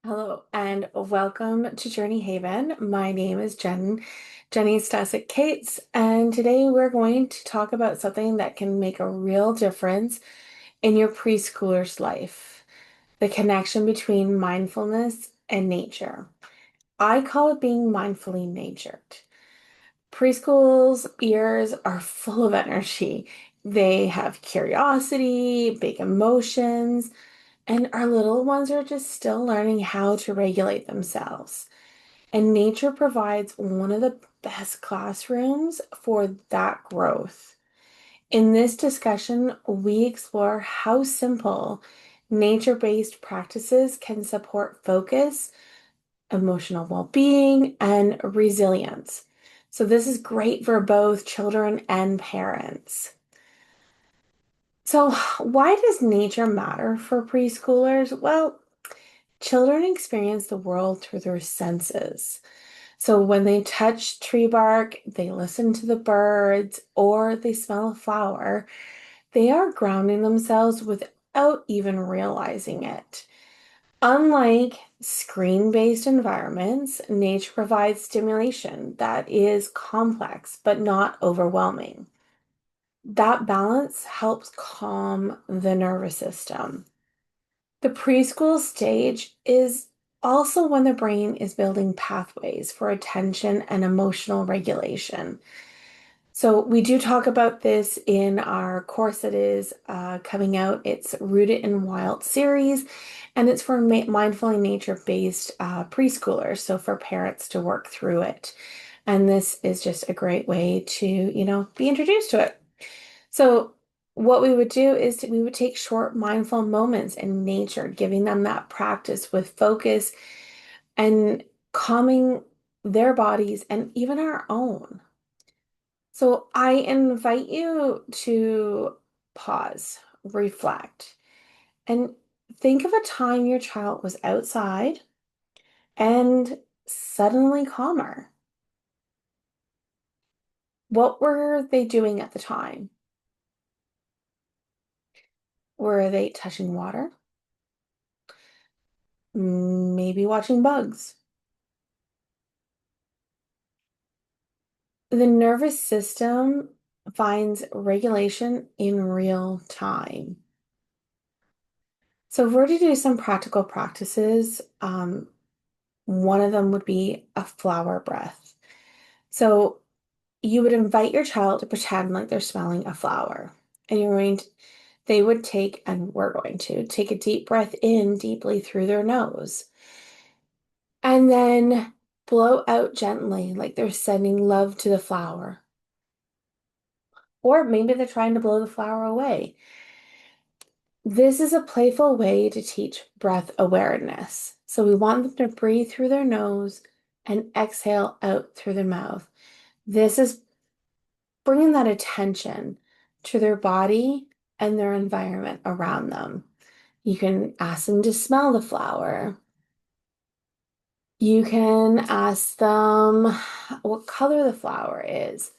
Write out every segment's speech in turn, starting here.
Hello and welcome to Journey Haven. My name is Jenny Stasek Cates, and today we're going to talk about something that can make a real difference in your preschooler's life, the connection between mindfulness and nature. I call it being mindfully natured. Preschool's ears are full of energy. They have curiosity, big emotions, and our little ones are just still learning how to regulate themselves. And nature provides one of the best classrooms for that growth. In this discussion, we explore how simple nature-based practices can support focus, emotional well-being, and resilience. So this is great for both children and parents. So why does nature matter for preschoolers? Well, children experience the world through their senses. So when they touch tree bark, they listen to the birds, or they smell a flower, they are grounding themselves without even realizing it. Unlike screen-based environments, nature provides stimulation that is complex but not overwhelming. That balance helps calm the nervous system. The preschool stage is also when the brain is building pathways for attention and emotional regulation. So, we do talk about this in our course that is coming out. It's Rooted in Wild series, and it's for mindfully nature-based preschoolers, so for parents to work through it. And this is just a great way to, be introduced to it. So what we would do is we would take short mindful moments in nature, giving them that practice with focus and calming their bodies and even our own. So I invite you to pause, reflect, and think of a time your child was outside and suddenly calmer. What were they doing at the time? Were they touching water? Maybe watching bugs? The nervous system finds regulation in real time. So if we're to do some practical practices, one of them would be a flower breath. So you would invite your child to pretend like they're smelling a flower, and they would take, and we're going to take a deep breath in deeply through their nose, and then blow out gently, like they're sending love to the flower. Or maybe they're trying to blow the flower away. This is a playful way to teach breath awareness. So we want them to breathe through their nose and exhale out through their mouth. This is bringing that attention to their body and their environment around them. You can ask them to smell the flower. You can ask them what color the flower is.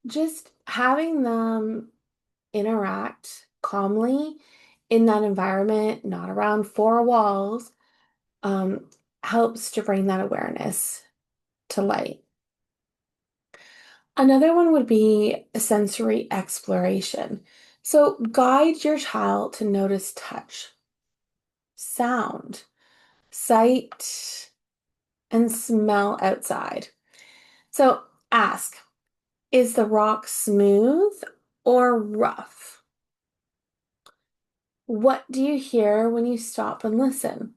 Just having them interact calmly in that environment, not around four walls, um, helps to bring that awareness to light. Another one would be sensory exploration. So guide your child to notice touch, sound, sight, and smell outside. So ask, is the rock smooth or rough? What do you hear when you stop and listen?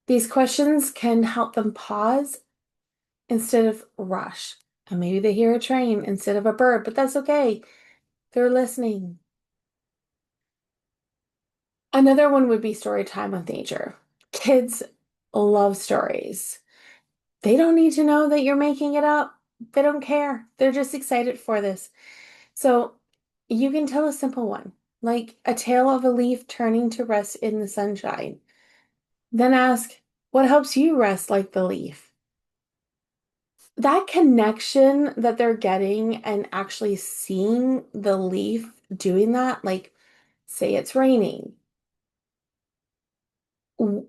These questions can help them pause instead of rush. And maybe they hear a train instead of a bird, but that's okay. They're listening. Another one would be story time with nature. Kids love stories. They don't need to know that you're making it up. They don't care. They're just excited for this. So you can tell a simple one, like a tale of a leaf turning to rest in the sunshine. Then ask, what helps you rest like the leaf? That connection that they're getting and actually seeing the leaf doing that, like say it's raining,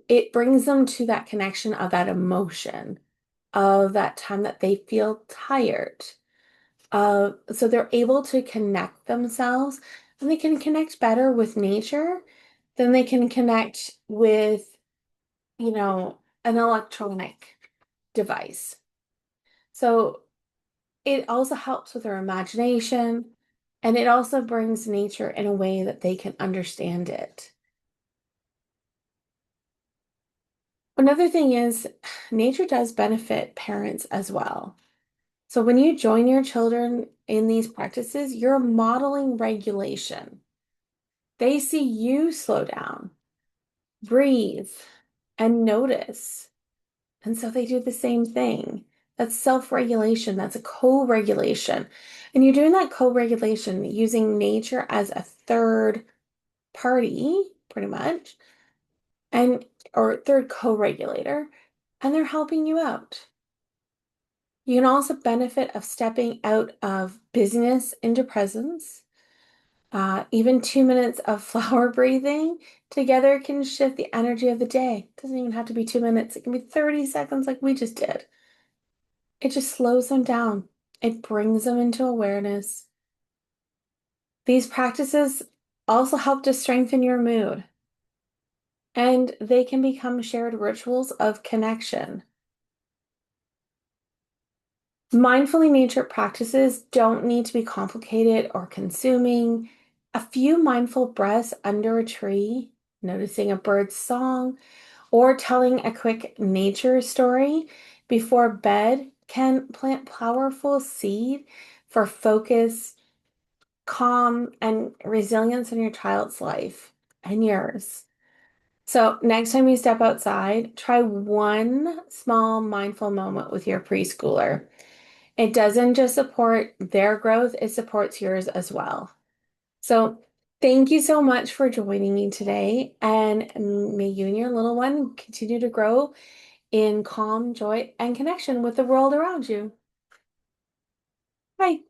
it brings them to that connection of that emotion, of that time that they feel tired. So they're able to connect themselves and they can connect better with nature than they can connect with, an electronic device. So it also helps with their imagination and it also brings nature in a way that they can understand it. Another thing is, nature does benefit parents as well. So when you join your children in these practices, you're modeling regulation. They see you slow down, breathe, and notice. And so they do the same thing. That's self-regulation. That's a co-regulation. And you're doing that co-regulation using nature as a third party, pretty much, and or third co-regulator, and they're helping you out. You can also benefit of stepping out of busyness into presence. Even 2 minutes of flower breathing together can shift the energy of the day. It doesn't even have to be 2 minutes. It can be 30 seconds like we just did. It just slows them down. It brings them into awareness. These practices also help to strengthen your mood, and they can become shared rituals of connection. Mindfully nature practices don't need to be complicated or consuming. A few mindful breaths under a tree, noticing a bird's song, or telling a quick nature story before bed can plant powerful seed for focus, calm, and resilience in your child's life and yours. So next time you step outside, try one small mindful moment with your preschooler. It doesn't just support their growth, it supports yours as well. So thank you so much for joining me today, and may you and your little one continue to grow in calm, joy, and connection with the world around you. Bye.